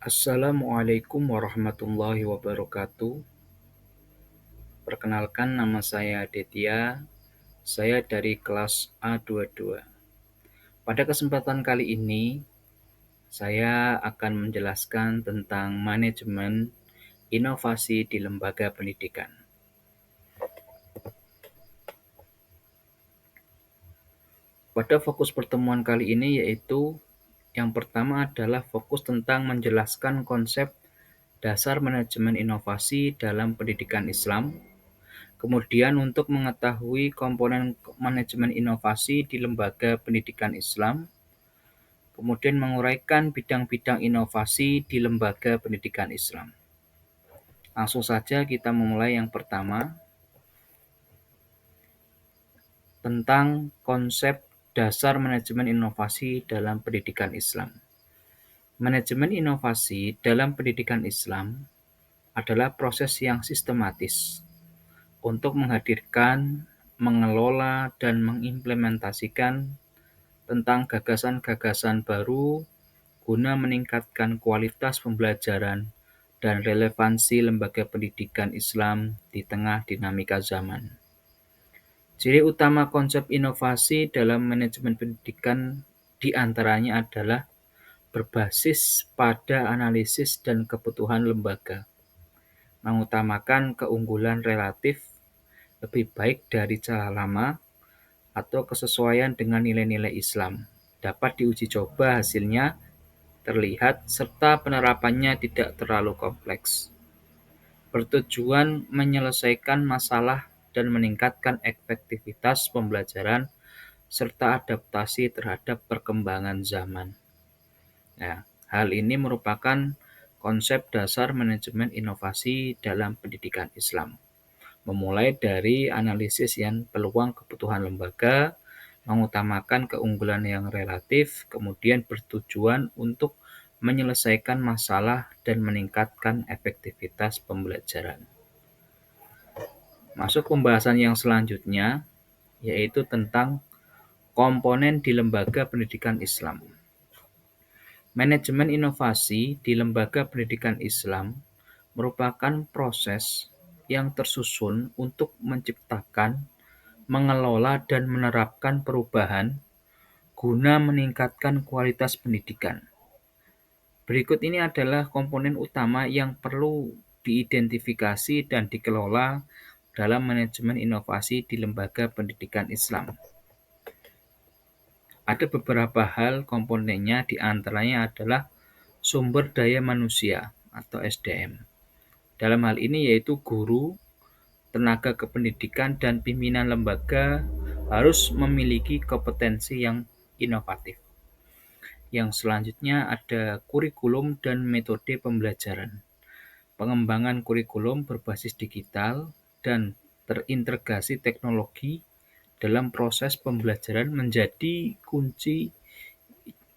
Assalamualaikum warahmatullahi wabarakatuh. Perkenalkan nama saya Detya. Saya dari kelas A22. Pada kesempatan kali ini, saya akan menjelaskan tentang manajemen inovasi di lembaga pendidikan. Pada fokus pertemuan kali ini yaitu yang pertama adalah fokus tentang menjelaskan konsep dasar manajemen inovasi dalam pendidikan Islam. Kemudian untuk mengetahui komponen manajemen inovasi di lembaga pendidikan Islam, kemudian menguraikan bidang-bidang inovasi di lembaga pendidikan Islam. Langsung saja kita memulai yang pertama tentang konsep dasar manajemen inovasi dalam pendidikan Islam. Manajemen inovasi dalam pendidikan Islam adalah proses yang sistematis untuk menghadirkan, mengelola, dan mengimplementasikan tentang gagasan-gagasan baru guna meningkatkan kualitas pembelajaran dan relevansi lembaga pendidikan Islam di tengah dinamika zaman. Ciri utama konsep inovasi dalam manajemen pendidikan diantaranya adalah berbasis pada analisis dan kebutuhan lembaga, mengutamakan keunggulan relatif lebih baik dari cara lama atau kesesuaian dengan nilai-nilai Islam. Dapat diuji coba hasilnya terlihat serta penerapannya tidak terlalu kompleks. Bertujuan menyelesaikan masalah dan meningkatkan efektivitas pembelajaran serta adaptasi terhadap perkembangan zaman. Nah, hal ini merupakan konsep dasar manajemen inovasi dalam pendidikan Islam. Memulai dari analisis yang peluang kebutuhan lembaga, mengutamakan keunggulan yang relatif, kemudian bertujuan untuk menyelesaikan masalah dan meningkatkan efektivitas pembelajaran. Masuk pembahasan yang selanjutnya, yaitu tentang komponen di lembaga pendidikan Islam. Manajemen inovasi di lembaga pendidikan Islam merupakan proses yang tersusun untuk menciptakan, mengelola, dan menerapkan perubahan guna meningkatkan kualitas pendidikan. Berikut ini adalah komponen utama yang perlu diidentifikasi dan dikelola dalam manajemen inovasi di lembaga pendidikan Islam. Ada beberapa hal komponennya, diantaranya adalah sumber daya manusia atau SDM. Dalam hal ini yaitu guru, tenaga kependidikan, dan pimpinan lembaga harus memiliki kompetensi yang inovatif. Yang selanjutnya ada kurikulum dan metode pembelajaran. Pengembangan kurikulum berbasis digital dan terintegrasi teknologi dalam proses pembelajaran menjadi kunci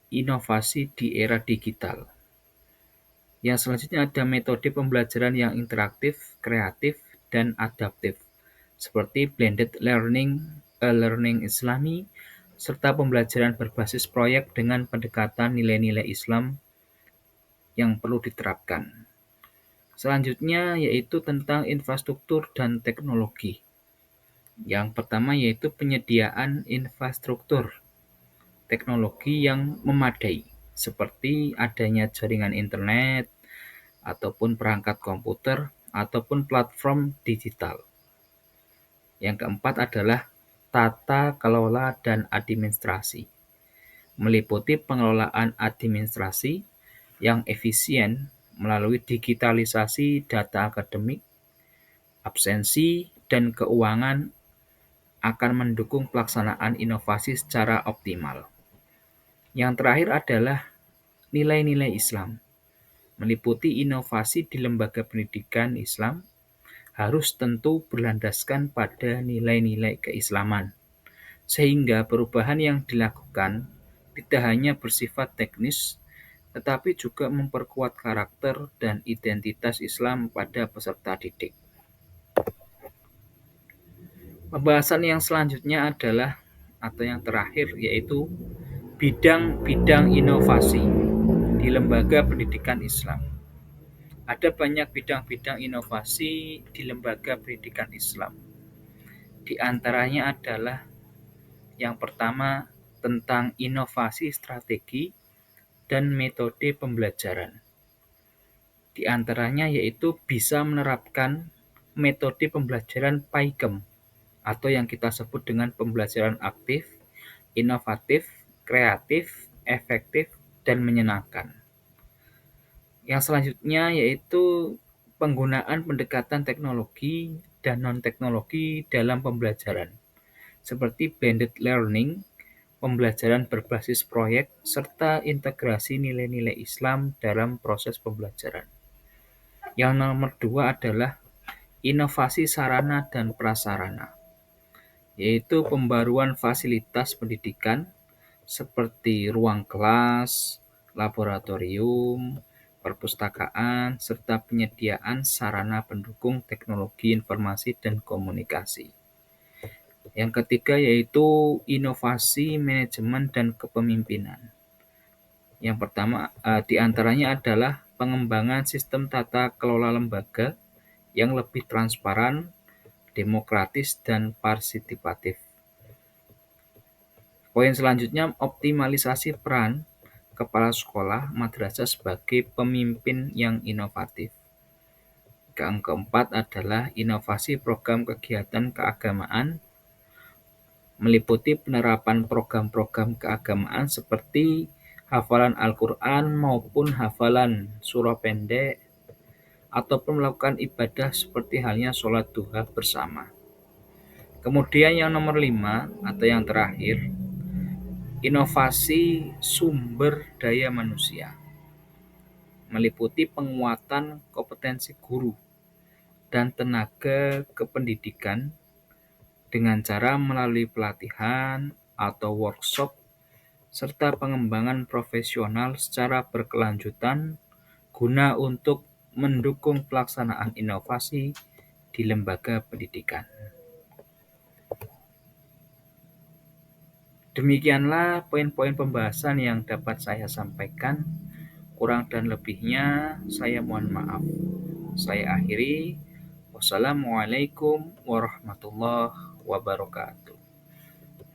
inovasi di era digital. Yang selanjutnya ada metode pembelajaran yang interaktif, kreatif, dan adaptif, seperti blended learning, learning Islami, serta pembelajaran berbasis proyek dengan pendekatan nilai-nilai Islam yang perlu diterapkan. Selanjutnya yaitu tentang infrastruktur dan teknologi. Yang pertama yaitu penyediaan infrastruktur teknologi yang memadai, seperti adanya jaringan internet, ataupun perangkat komputer, ataupun platform digital. Yang keempat adalah tata kelola dan administrasi, meliputi pengelolaan administrasi yang efisien melalui digitalisasi data akademik, absensi, dan keuangan akan mendukung pelaksanaan inovasi secara optimal. Yang terakhir adalah nilai-nilai Islam, meliputi inovasi di lembaga pendidikan Islam harus tentu berlandaskan pada nilai-nilai keislaman, sehingga perubahan yang dilakukan tidak hanya bersifat teknis, tetapi juga memperkuat karakter dan identitas Islam pada peserta didik. Pembahasan yang selanjutnya adalah atau yang terakhir yaitu bidang-bidang inovasi. di lembaga pendidikan Islam. Ada banyak bidang-bidang inovasi di lembaga pendidikan Islam. Di antaranya adalah yang pertama tentang inovasi strategi dan metode pembelajaran. Di antaranya yaitu bisa menerapkan metode pembelajaran PAIKEM atau yang kita sebut dengan pembelajaran aktif, inovatif, kreatif, efektif, dan menyenangkan. Yang selanjutnya yaitu penggunaan pendekatan teknologi dan non-teknologi dalam pembelajaran, seperti blended learning, pembelajaran berbasis proyek, serta integrasi nilai-nilai Islam dalam proses pembelajaran. Yang nomor dua adalah inovasi sarana dan prasarana, yaitu pembaruan fasilitas pendidikan seperti ruang kelas, laboratorium, perpustakaan, serta penyediaan sarana pendukung teknologi informasi dan komunikasi. Yang ketiga yaitu inovasi manajemen dan kepemimpinan. Yang pertama di antaranya adalah pengembangan sistem tata kelola lembaga yang lebih transparan, demokratis, dan partisipatif. Poin selanjutnya optimalisasi peran kepala sekolah madrasah sebagai pemimpin yang inovatif. Yang keempat adalah inovasi program kegiatan keagamaan meliputi penerapan program-program keagamaan seperti hafalan Al-Quran maupun hafalan surah pendek ataupun melakukan ibadah seperti halnya sholat duha bersama. Kemudian yang nomor 5 atau yang terakhir, inovasi sumber daya manusia meliputi penguatan kompetensi guru dan tenaga kependidikan dengan cara melalui pelatihan atau workshop serta pengembangan profesional secara berkelanjutan guna untuk mendukung pelaksanaan inovasi di lembaga pendidikan. Demikianlah poin-poin pembahasan yang dapat saya sampaikan. Kurang dan lebihnya saya mohon maaf. Saya akhiri. Wassalamualaikum warahmatullahi wabarakatuh.